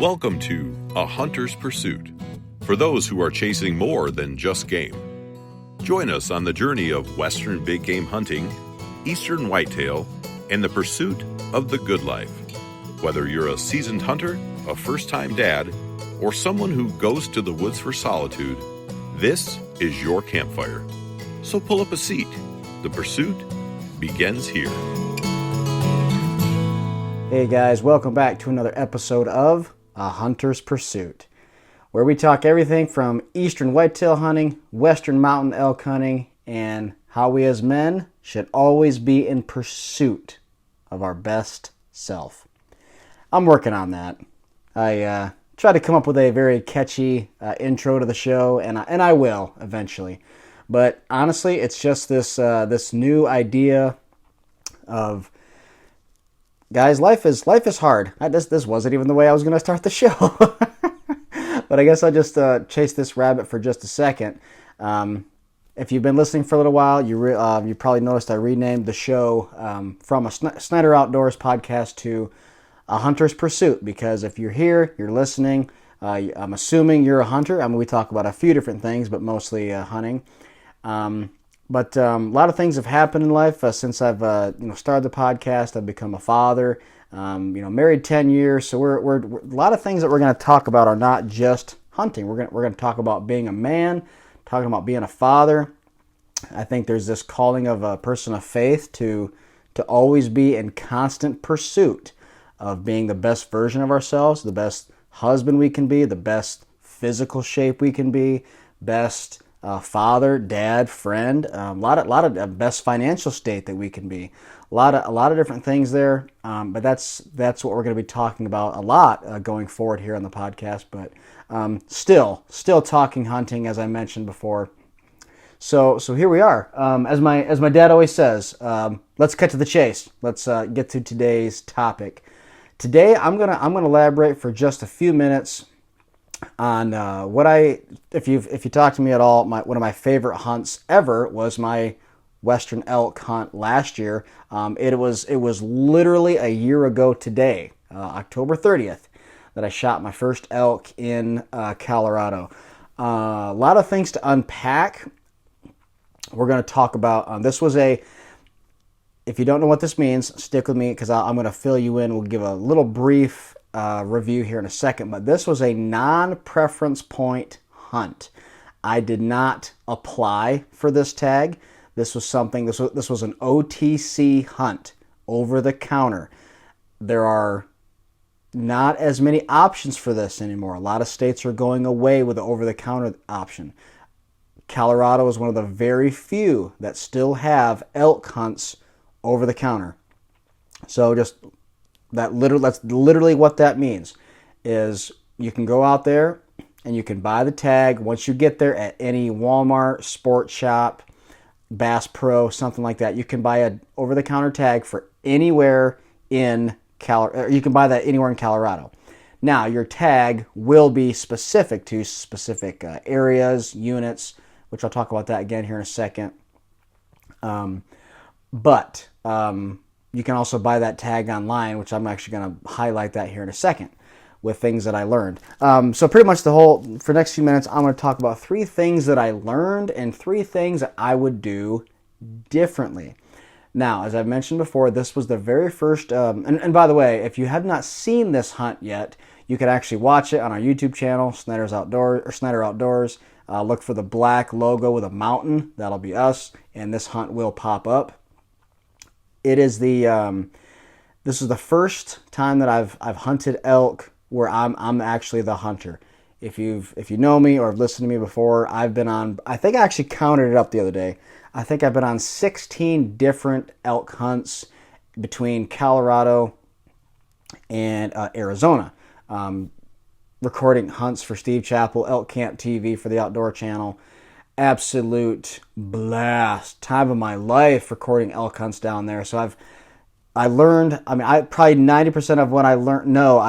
Welcome to A Hunter's Pursuit, for those who are chasing more than just game. Join us on the journey of Western big game hunting, Eastern whitetail, and the pursuit of the good life. Whether you're a seasoned hunter, a first-time dad, or someone who goes to the woods for solitude, this is your campfire. So pull up a seat. The pursuit begins here. Hey guys, welcome back to another episode of A Hunter's Pursuit, where we talk everything from Eastern whitetail hunting, Western mountain elk hunting, and how we as men should always be in pursuit of our best self. I'm working on that. I tried to come up with a very catchy intro to the show, and I will eventually. But honestly, it's just this new idea of, guys, life is hard. This wasn't even the way I was going to start the show. But I guess I'll just chase this rabbit for just a second. If you've been listening for a little while, you probably noticed I renamed the show from a Snyder Outdoors podcast to A Hunter's Pursuit, because if you're here, you're listening, I'm assuming you're a hunter. I mean, we talk about a few different things, but mostly hunting. But a lot of things have happened in life since I've started the podcast. I've become a father, married 10 years. So we're a lot of things that we're going to talk about are not just hunting. We're going to talk about being a man, talking about being a father. I think there's this calling of a person of faith to always be in constant pursuit of being the best version of ourselves, the best husband we can be, the best physical shape we can be, best father, dad, friend, a lot of best financial state that we can be, a lot of different things there. But that's what we're going to be talking about a lot going forward here on the podcast. But still talking hunting, as I mentioned before. So here we are. As my dad always says, let's cut to the chase. Let's get to today's topic. Today I'm gonna elaborate for just a few minutes on if you talk to me at all, one of my favorite hunts ever was my Western elk hunt last year. It was literally a year ago today, October 30th, that I shot my first elk in Colorado. A lot of things to unpack. We're going to talk about. This was if you don't know what this means, stick with me because I'm going to fill you in. We'll give a little brief review here in a second, but this was a non-preference point hunt. I did not apply for this tag. This was an OTC hunt, over the counter. There are not as many options for this anymore. A lot of states are going away with the over-the-counter option. Colorado is one of the very few that still have elk hunts over the counter. So that's literally what that means, is you can go out there and you can buy the tag once you get there at any Walmart, Sports Shop, Bass Pro, something like that. You can buy a over-the-counter tag for anywhere in you can buy that anywhere in Colorado. Now, your tag will be specific to specific areas, units, which I'll talk about that again here in a second. But you can also buy that tag online, which I'm actually going to highlight that here in a second with things that I learned. So pretty much for the next few minutes, I'm going to talk about 3 things that I learned and 3 things that I would do differently. Now, as I've mentioned before, this was the very first, and by the way, if you have not seen this hunt yet, you can actually watch it on our YouTube channel, Snyder Outdoors. Look for the black logo with a mountain. That'll be us, and this hunt will pop up. It is this is the first time that I've hunted elk where I'm actually the hunter. If you know me or have listened to me before, I've been on, I think I actually counted it up the other day. I think I've been on 16 different elk hunts between Colorado and Arizona. Recording hunts for Steve Chappell, Elk Camp TV for the Outdoor Channel. Absolute blast. Time of my life recording elk hunts down there. So I learned, probably 90% of what I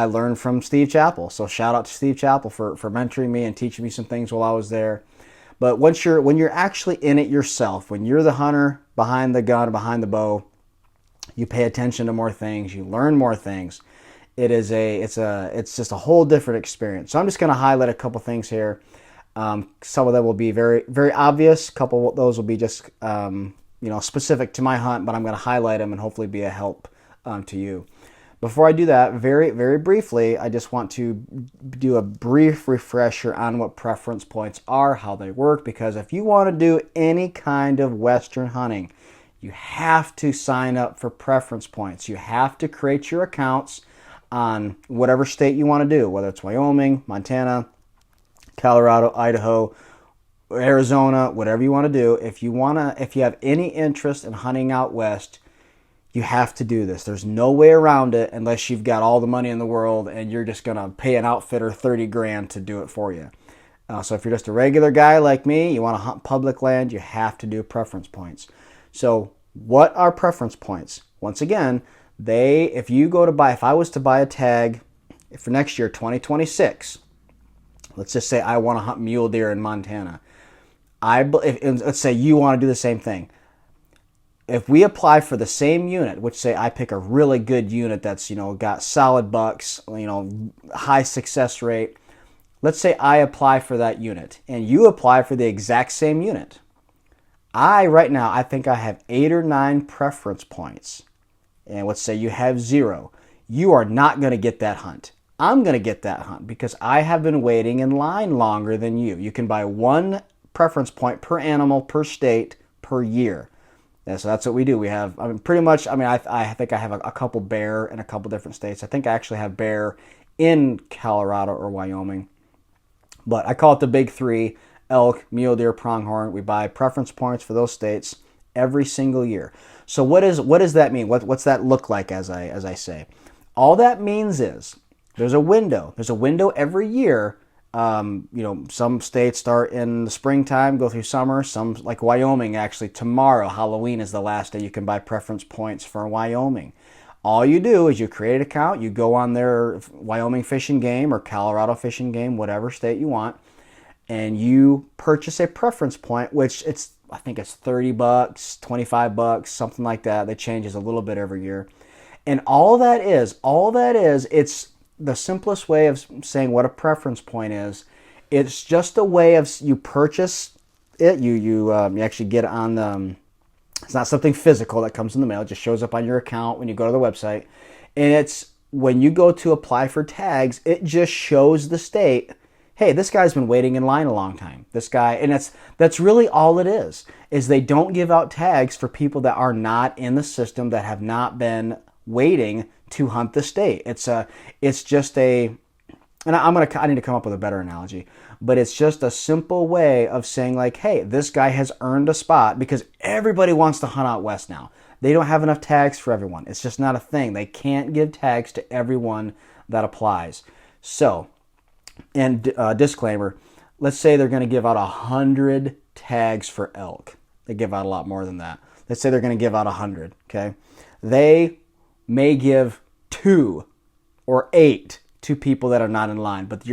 learned from Steve Chappell. So shout out to Steve Chappell for mentoring me and teaching me some things while I was there. But when you're actually in it yourself, when you're the hunter behind the gun, behind the bow, you pay attention to more things, you learn more things. It's just a whole different experience. So I'm just going to highlight a couple things here. Some of them will be very, very obvious. A couple of those will be just, specific to my hunt, but I'm going to highlight them and hopefully be a help to you. Before I do that, very, very briefly, I just want to do a brief refresher on what preference points are, how they work, because if you want to do any kind of Western hunting, you have to sign up for preference points. You have to create your accounts on whatever state you want to do, whether it's Wyoming, Montana, Colorado, Idaho, Arizona, whatever you want to do. If you have any interest in hunting out west, you have to do this. There's no way around it unless you've got all the money in the world and you're just going to pay an outfitter $30,000 to do it for you. So if you're just a regular guy like me, you want to hunt public land, you have to do preference points. So what are preference points? Once again, if I was to buy a tag for next year, 2026, let's just say I want to hunt mule deer in Montana. Let's say you want to do the same thing. If we apply for the same unit, which say I pick a really good unit that's, got solid bucks, high success rate. Let's say I apply for that unit and you apply for the exact same unit. Right now, I think I have 8 or 9 preference points. And let's say you have 0. You are not going to get that hunt. I'm going to get that hunt because I have been waiting in line longer than you. You can buy 1 preference point per animal, per state, per year. Yeah, so that's what we do. We have, I think I have a couple bear in a couple different states. I think I actually have bear in Colorado or Wyoming. But I call it the big 3, elk, mule deer, pronghorn. We buy preference points for those states every single year. So what does that mean? What's that look like as I say? All that means is there's a window. There's a window every year. Some states start in the springtime, go through summer. Some, like Wyoming, actually tomorrow, Halloween is the last day you can buy preference points for Wyoming. All you do is you create an account, you go on their Wyoming Fish and Game or Colorado Fish and Game, whatever state you want, and you purchase a preference point, which I think it's $30, $25, something like that. That changes a little bit every year. And all that is, it's the simplest way of saying what a preference point is. It's just a way of, you purchase it, you actually get on the, it's not something physical that comes in the mail. It just shows up on your account when you go to the website. And it's, when you go to apply for tags, it just shows the state, hey, this guy's been waiting in line a long time. This guy, and that's really all it is they don't give out tags for people that are not in the system, that have not been waiting to hunt the state. It's just a, and I need to come up with a better analogy, but it's just a simple way of saying like, hey, this guy has earned a spot, because everybody wants to hunt out west now. They don't have enough tags for everyone. It's just not a thing. They can't give tags to everyone that applies. So, and disclaimer, let's say they're going to give out 100 tags for elk. They give out a lot more than that. Let's say they're going to give out 100, okay? They may give 2 or 8 to people that are not in line, but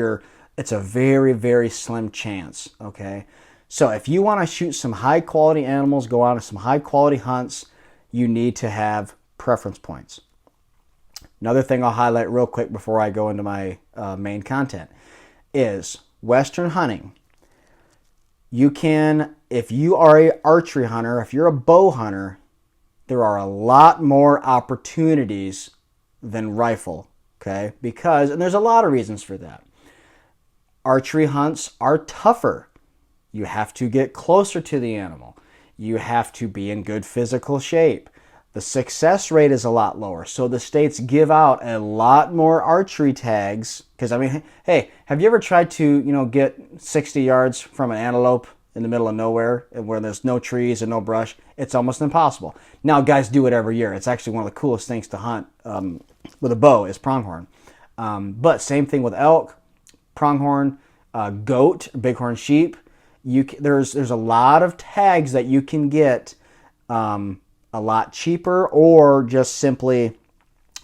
it's a very, very slim chance, okay? So if you want to shoot some high quality animals, go on to some high quality hunts, you need to have preference points. Another thing I'll highlight real quick before I go into my main content is Western hunting. You can, if you are an archery hunter, if you're a bow hunter, there are a lot more opportunities than rifle, okay? And there's a lot of reasons for that. Archery hunts are tougher. You have to get closer to the animal. You have to be in good physical shape. The success rate is a lot lower. So the states give out a lot more archery tags. Because, I mean, hey, have you ever tried to, get 60 yards from an antelope in the middle of nowhere where there's no trees and no brush? It's almost impossible. Now, guys do it every year. It's actually one of the coolest things to hunt with a bow is pronghorn. But same thing with elk, pronghorn, goat, bighorn sheep. There's a lot of tags that you can get a lot cheaper, or just simply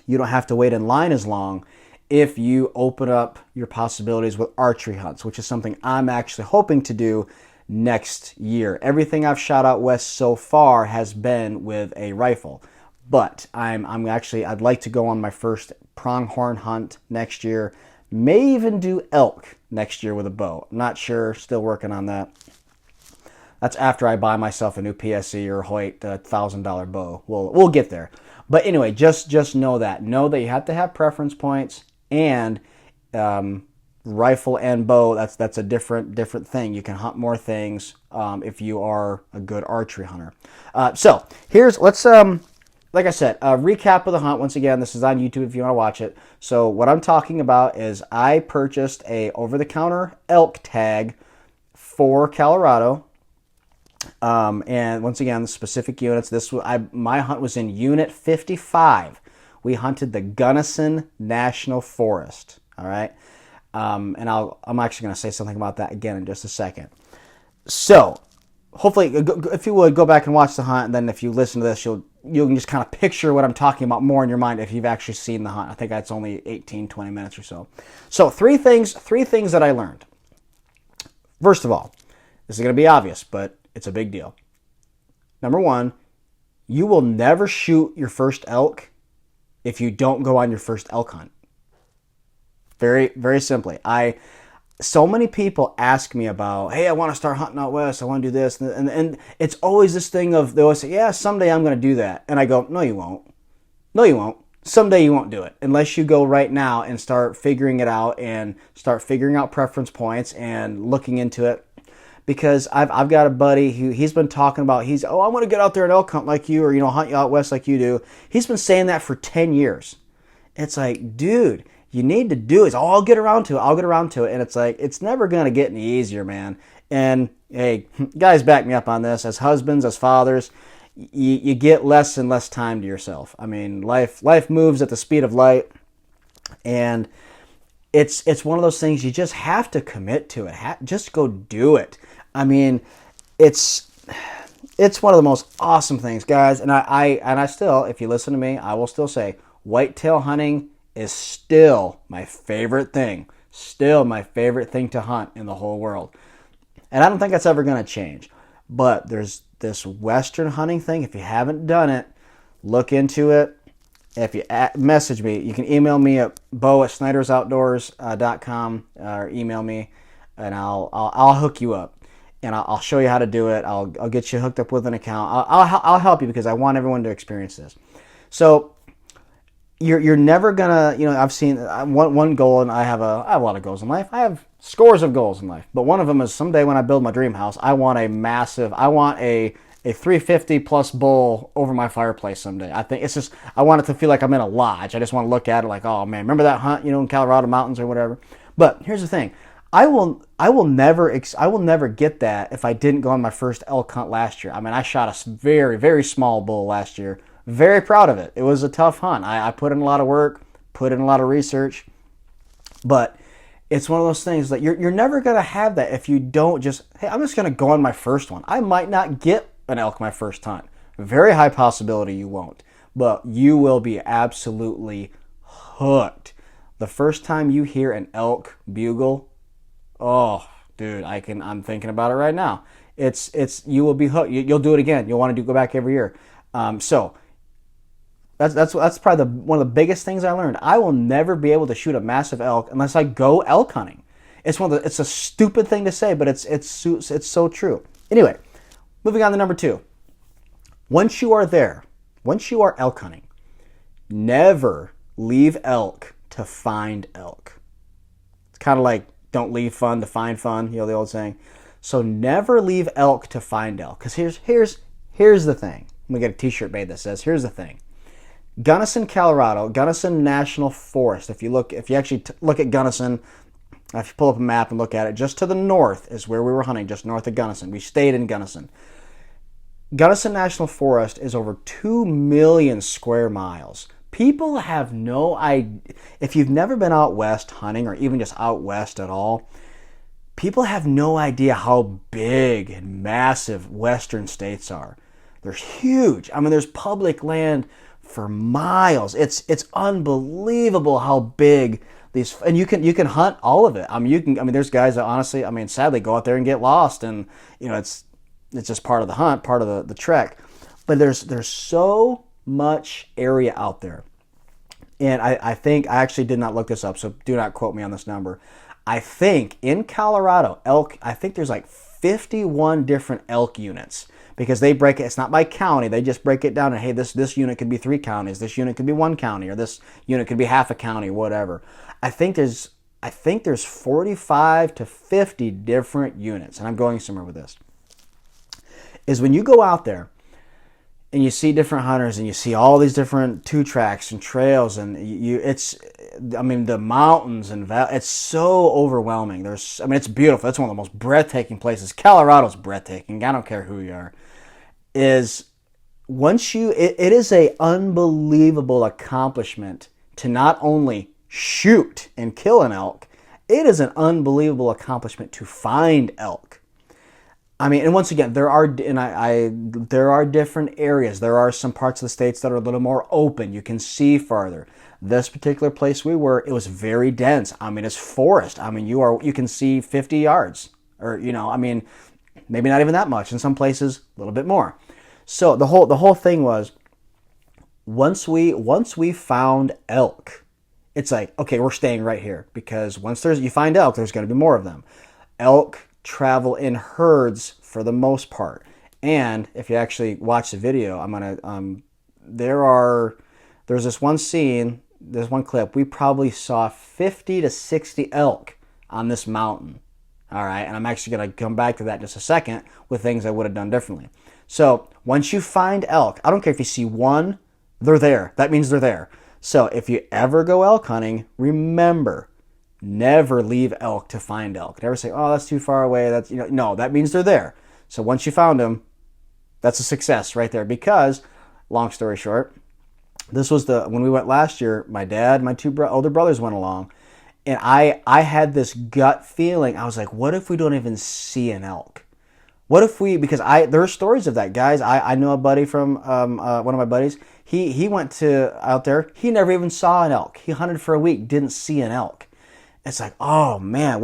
you don't have to wait in line as long if you open up your possibilities with archery hunts, which is something I'm actually hoping to do next year. Everything I've shot out west so far has been with a rifle, But I'd like to go on my first pronghorn hunt next year. May even do elk next year with a bow. I'm not sure, still working on that. That's after I buy myself a new PSE or Hoyt $1,000 bow. We'll get there. But anyway, just know that. Know that you have to have preference points, and rifle and bow, that's a different thing. You can hunt more things if you are a good archery hunter. So let's like I said, recap of the hunt. Once again, this is on YouTube if you want to watch it. So what I'm talking about is I purchased a over-the-counter elk tag for Colorado. And once again, the specific units. My hunt was in Unit 55. We hunted the Gunnison National Forest. All right, and I'm actually going to say something about that again in just a second. So, hopefully, if you would go back and watch the hunt, and then if you listen to this, you can just kind of picture what I'm talking about more in your mind if you've actually seen the hunt. I think that's only 18-20 minutes or so. So, three things that I learned. First of all, this is going to be obvious, but it's a big deal. Number one, you will never shoot your first elk if you don't go on your first elk hunt. Very, very simply. So many people ask me about, hey, I want to start hunting out west. I want to do this. And it's always this thing of, they always say, yeah, someday I'm going to do that. And I go, no, you won't. No, you won't. Someday you won't do it unless you go right now and start figuring it out and start figuring out preference points and looking into it. Because I've got a buddy who he's been talking about, I want to get out there and elk hunt like you, or, hunt you out west like you do. He's been saying that for 10 years. It's like, dude, you need to do it. I'll get around to it. And it's like, it's never going to get any easier, man. And hey, guys, back me up on this. As husbands, as fathers, you get less and less time to yourself. I mean, life moves at the speed of light. And it's one of those things you just have to commit to it. Just go do it. I mean, it's one of the most awesome things, guys. And I still, if you listen to me, I will still say whitetail hunting is still my favorite thing. Still my favorite thing to hunt in the whole world. And I don't think that's ever going to change. But there's this western hunting thing. If you haven't done it, look into it. If you message me, you can email me at bo@snydersoutdoors.com or email me, and I'll hook you up. And I'll show you how to do it. I'll get you hooked up with an account. I'll help you because I want everyone to experience this. So you're never gonna, I've seen one goal, and I have a lot of goals in life. I have scores of goals in life, but one of them is someday when I build my dream house, I want a 350 plus bowl over my fireplace someday. I think I want it to feel like I'm in a lodge. I just want to look at it like, oh man, remember that hunt, in Colorado mountains or whatever. But here's the thing. I will never get that if I didn't go on my first elk hunt last year. I mean, I shot a very, very small bull last year. Very proud of it. It was a tough hunt. I put in a lot of work, put in a lot of research, but it's one of those things that you're never going to have that if you don't hey, I'm just going to go on my first one. I might not get an elk my first hunt. Very high possibility you won't, but you will be absolutely hooked. The first time you hear an elk bugle, oh, dude, I'm thinking about it right now. You will be hooked. You'll do it again. You'll want to go back every year. So that's probably one of the biggest things I learned. I will never be able to shoot a massive elk unless I go elk hunting. It's a stupid thing to say, but it's so true. Anyway, moving on to number 2. Once you are there, once you are elk hunting, never leave elk to find elk. It's kind of like don't leave fun to find fun, the old saying. So never leave elk to find elk. Because here's the thing. We get a t-shirt made that says, here's the thing. Gunnison, Colorado, Gunnison National Forest. If you actually look at Gunnison, if you pull up a map and look at it, just to the north is where we were hunting, just north of Gunnison. We stayed in Gunnison. Gunnison National Forest is over 2 million square miles. People have no idea. If you've never been out west hunting or even just out west at all, people have no idea how big and massive western states are. They're huge. I mean, there's public land for miles. It's unbelievable how big these, and you can hunt all of it. There's guys that honestly, sadly go out there and get lost, and it's just part of the hunt, part of the trek. But there's so much area out there. And I think, I actually did not look this up, so do not quote me on this number. I think in Colorado, elk, I think there's like 51 different elk units, because they break it, it's not by county, they just break it down and, hey, this unit could be 3 counties, this unit could be 1 county, or this unit could be half a county, whatever. I think there's 45 to 50 different units, and I'm going somewhere with this. Is when you go out there and you see different hunters and you see all these different 2-tracks and trails, and the mountains and it's so overwhelming. It's beautiful. It's one of the most breathtaking places. Colorado's breathtaking. I don't care who you are. It is a unbelievable accomplishment to not only shoot and kill an elk, it is an unbelievable accomplishment to find elk. And once again, there are different areas. There are some parts of the states that are a little more open. You can see farther. This particular place we were, it was very dense. It's forest. You can see 50 yards, or maybe not even that much. In some places, a little bit more. So the whole thing was, once we found elk, it's like, okay, we're staying right here, because once you find elk, there's going to be more of them. Elk travel in herds for the most part, and if you actually watch the video, there's this one scene, this one clip, we probably saw 50 to 60 elk on this mountain. All right, and I'm actually going to come back to that in just a second with things I would have done differently. So once you find elk, I don't care if you see one, they're there. That means they're there. So if you ever go elk hunting, remember, never leave elk to find elk. Never say, oh, that's too far away. No, that means they're there. So once you found them, that's a success right there. Because, long story short, this was when we went last year, my dad, my 2 older brothers went along, and I had this gut feeling. I was like, what if we don't even see an elk? What if because there are stories of that, guys. I know a buddy from, one of my buddies, he went out there, he never even saw an elk. He hunted for a week, didn't see an elk. It's like, oh man,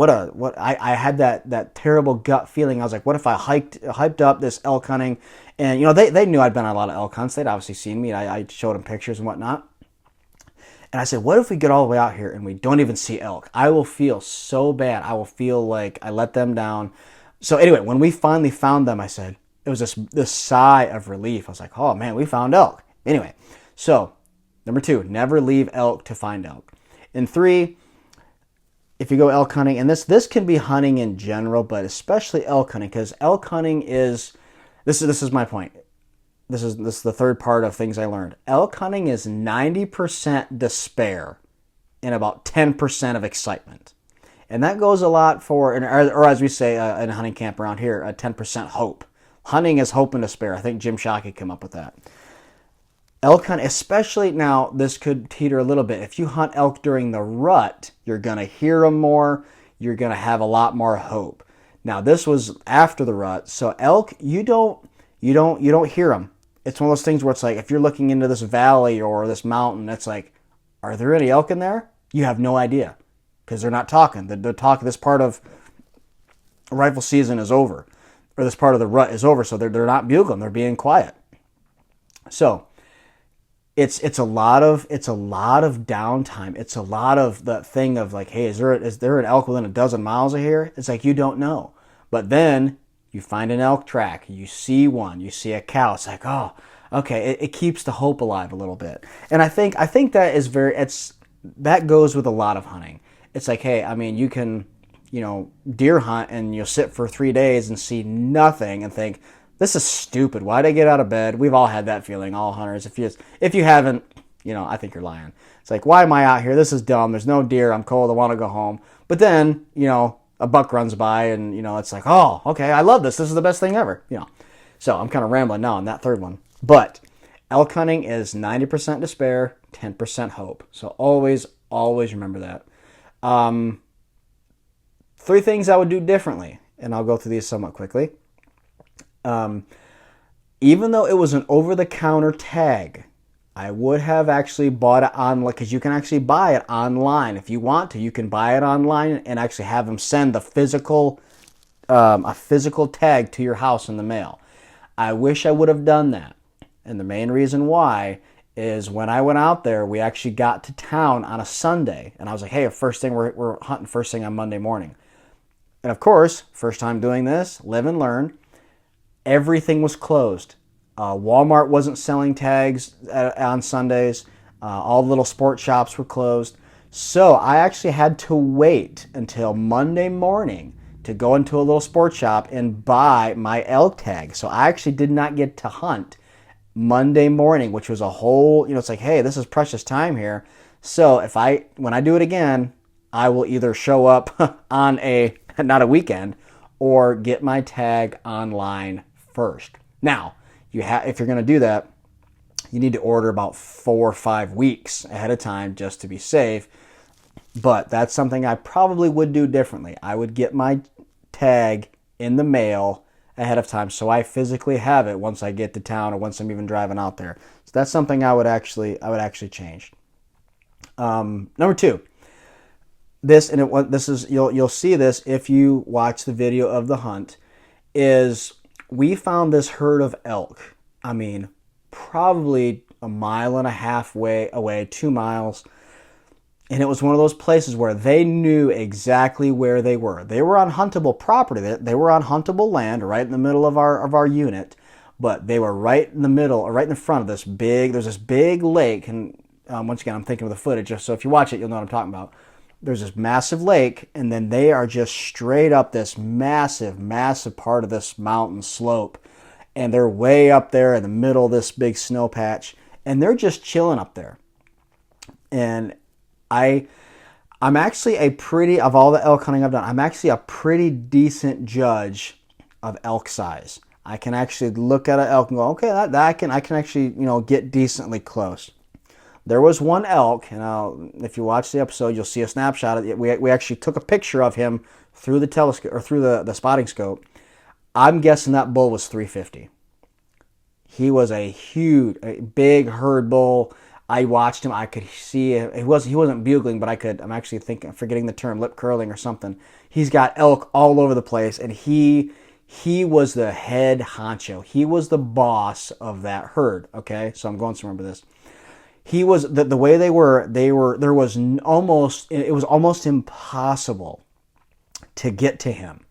I had that terrible gut feeling. I was like, what if I hyped up this elk hunting? And they knew I'd been on a lot of elk hunts. They'd obviously seen me. I showed them pictures and whatnot. And I said, what if we get all the way out here and we don't even see elk? I will feel so bad. I will feel like I let them down. So anyway, when we finally found them, I said, it was this sigh of relief. I was like, oh man, we found elk. Anyway, so number 2, never leave elk to find elk. And 3, if you go elk hunting, and this can be hunting in general, but especially elk hunting, because elk hunting is, this is my point. This is the third part of things I learned. Elk hunting is 90% despair and about 10% of excitement. And that goes a lot for, or as we say in a hunting camp around here, a 10% hope. Hunting is hope and despair. I think Jim Shockey came up with that. Elk hunt, especially now, this could teeter a little bit. If you hunt elk during the rut, you're going to hear them more. You're going to have a lot more hope. Now, this was after the rut, so elk, you don't hear them. It's one of those things where it's like, if you're looking into this valley or this mountain, it's like, are there any elk in there? You have no idea, because they're not talking. They're talking. This part of rifle season is over, or this part of the rut is over, so they're not bugling. They're being quiet. So it's a lot of downtime. It's a lot of the thing of like, hey, is there an elk within a dozen miles of here? It's like, you don't know. But then you find an elk track, you see one, you see a cow. It's like, oh, okay. It keeps the hope alive a little bit. And I think that is that goes with a lot of hunting. It's like, hey, you can, deer hunt and you'll sit for 3 days and see nothing and think, this is stupid. Why'd I get out of bed? We've all had that feeling, all hunters. If you haven't, I think you're lying. It's like, why am I out here? This is dumb. There's no deer. I'm cold. I want to go home. But then, a buck runs by and, it's like, oh, okay, I love this. This is the best thing ever. So I'm kind of rambling now on that third one. But elk hunting is 90% despair, 10% hope. So always remember that. 3 things I would do differently, and I'll go through these somewhat quickly. Even though it was an over-the-counter tag, I would have actually bought it online, because you can actually buy it online. If you want to, you can buy it online and actually have them send a physical tag to your house in the mail. I wish I would have done that. And the main reason why is when I went out there, we actually got to town on a Sunday. And I was like, hey, first thing, we're hunting first thing on Monday morning. And of course, first time doing this, live and learn, everything was closed. Walmart wasn't selling tags on Sundays. All the little sports shops were closed. So I actually had to wait until Monday morning to go into a little sports shop and buy my elk tag. So I actually did not get to hunt Monday morning, which was a whole, it's like, hey, this is precious time here. So when I do it again, I will either show up on not a weekend, or get my tag online first. Now, if you're going to do that, you need to order about 4 or 5 weeks ahead of time just to be safe. But that's something I probably would do differently. I would get my tag in the mail ahead of time so I physically have it once I get to town or once I'm even driving out there. So that's something I would actually change. Number 2. You'll see this if you watch the video of the hunt, is we found this herd of elk. I mean, probably 1.5 miles away, 2 miles. And it was one of those places where they knew exactly where they were. They were on huntable property. They were on huntable land right in the middle of our unit. But they were right in the middle, or right in the front of there's this big lake. And once again, I'm thinking of the footage. So if you watch it, you'll know what I'm talking about. There's this massive lake, and then they are just straight up this massive, massive part of this mountain slope. And they're way up there in the middle of this big snow patch. And they're just chilling up there. And I'm actually of all the elk hunting I've done, I'm actually a pretty decent judge of elk size. I can actually look at an elk and go, okay, I can actually, get decently close. There was one elk, and if you watch the episode, you'll see a snapshot of it. We actually took a picture of him through the telescope, or through the spotting scope. I'm guessing that bull was 350. He was a big herd bull. I watched him. I could see he wasn't bugling, but I'm actually forgetting the term, lip curling or something. He's got elk all over the place, and he was the head honcho. He was the boss of that herd. Okay, so I'm going somewhere with this. He was the way they were. It was almost impossible to get to him.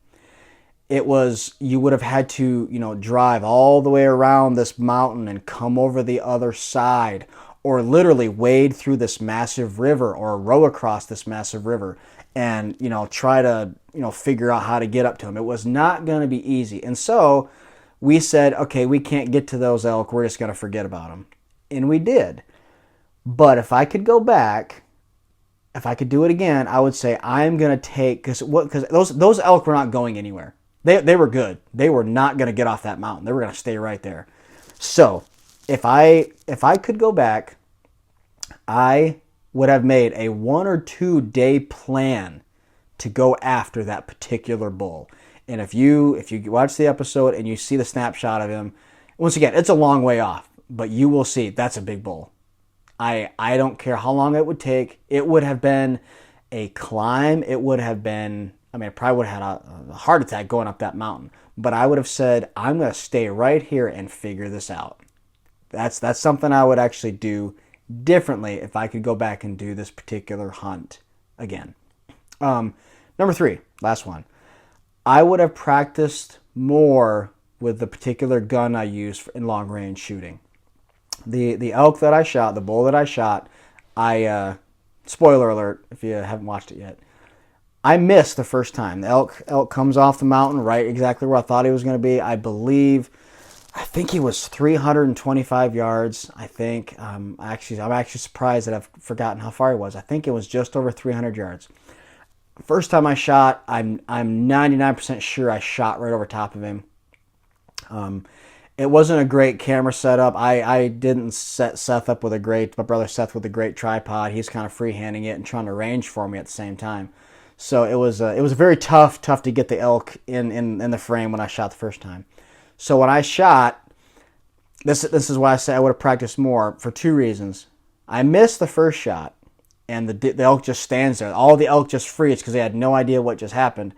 You would have had to drive all the way around this mountain and come over the other side, or literally wade through this massive river, or row across this massive river, and try to figure out how to get up to him. It was not going to be easy. And so we said, okay, we can't get to those elk. We're just going to forget about them. And we did. But if I could go back, if I could do it again, I would say I'm going to take, because those elk were not going anywhere. They were good. They were not going to get off that mountain. They were going to stay right there. So if I could go back, I would have made a 1 or 2 day plan to go after that particular bull. And if you watch the episode and you see the snapshot of him, once again, it's a long way off, but you will see that's a big bull. I don't care how long it would take. It would have been a climb. It would have been, I probably would have had a heart attack going up that mountain. But I would have said, I'm going to stay right here and figure this out. That's something I would actually do differently if I could go back and do this particular hunt again. Number 3, last one. I would have practiced more with the particular gun I use in long range shooting. The elk that I shot, the bull that I shot, spoiler alert if you haven't watched it yet, I missed the first time. The elk comes off the mountain right exactly where I thought he was going to be. I think he was 325 yards. I think I'm actually surprised that I've forgotten how far he was. I think it was just over 300 yards. First time I shot, I'm 99% sure I shot right over top of him. It wasn't a great camera setup. I didn't set Seth up with my brother Seth with a great tripod. He's kind of freehanding it and trying to range for me at the same time. So it was very tough to get the elk in the frame when I shot the first time. So when I shot, this is why I say I would have practiced more for 2 reasons. I missed the first shot, and the elk just stands there. All the elk just freeze because they had no idea what just happened.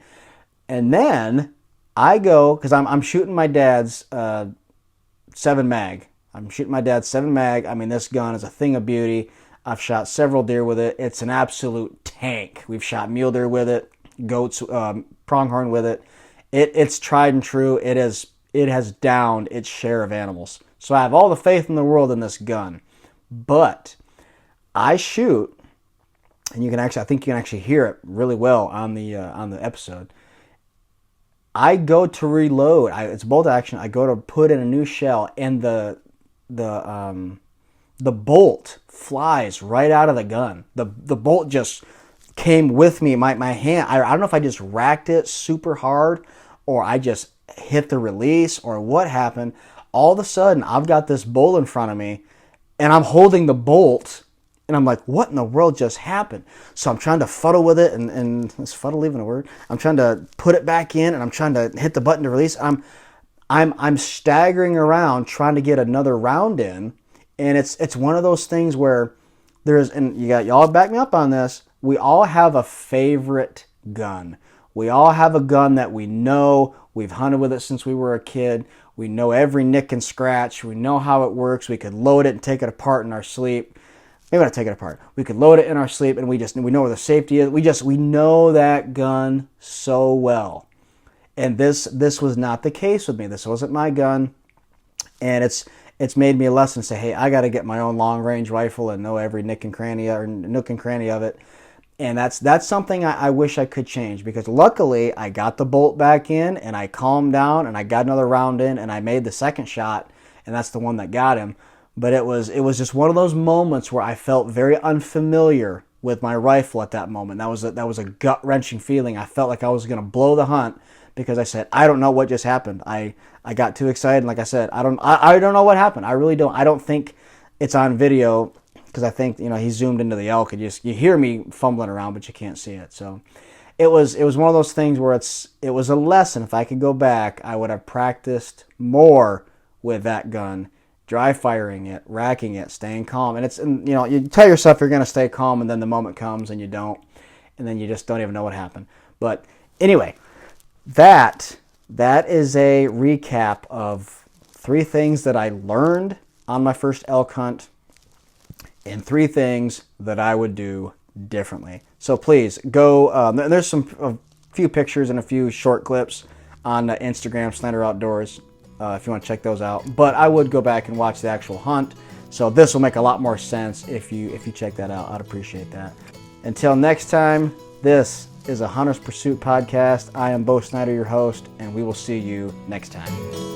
And then I go, because I'm shooting my dad's 7 mag. I'm shooting my dad's 7 mag. I mean, this gun is a thing of beauty. I've shot several deer with it. It's an absolute tank. We've shot mule deer with it, goats, pronghorn with it. It's tried and true. It has downed its share of animals. So I have all the faith in the world in this gun. But I shoot, and I think you can actually hear it really well on the episode. I go to reload. It's bolt action. I go to put in a new shell, and the bolt flies right out of the gun. The bolt just came with me. My hand, I don't know if I just racked it super hard or I just hit the release or what happened. All of a sudden, I've got this bolt in front of me and I'm holding the bolt and I'm like, what in the world just happened? So I'm trying to fuddle with it and is fuddle even a word? I'm trying to put it back in and I'm trying to hit the button to release. I'm staggering around trying to get another round in. And it's one of those things where and y'all back me up on this, we all have a favorite gun. We all have a gun that we know. We've hunted with it since we were a kid. We know every nick and scratch. We know how it works. We could load it and take it apart in our sleep. Maybe not take it apart. We could load it in our sleep and we know where the safety is. We know that gun so well. And this was not the case with me. This wasn't my gun. And it's made me a lesson to say, hey, I got to get my own long range rifle and know every nook and cranny of it. And that's something I wish I could change, because luckily I got the bolt back in and I calmed down and I got another round in and I made the second shot, and that's the one that got him. But it was just one of those moments where I felt very unfamiliar with my rifle at that moment. That was a gut wrenching feeling. I felt like I was going to blow the hunt because I said, I don't know what just happened. I got too excited, and like I said, I don't know what happened. I really don't. I don't think it's on video, because I think he zoomed into the elk and you hear me fumbling around, but you can't see it. So it was one of those things where it was a lesson. If I could go back, I would have practiced more with that gun, dry firing it, racking it, staying calm. And you tell yourself you're going to stay calm, and then the moment comes and you don't, and then you just don't even know what happened. But anyway, that is a recap of 3 things that I learned on my first elk hunt, and 3 things that I would do differently. So please go. There's a few pictures and a few short clips on Instagram, Slender Outdoors, if you want to check those out. But I would go back and watch the actual hunt. So this will make a lot more sense if you check that out. I'd appreciate that. Until next time, this is a Hunter's Pursuit podcast. I am Bo Snyder, your host, and we will see you next time.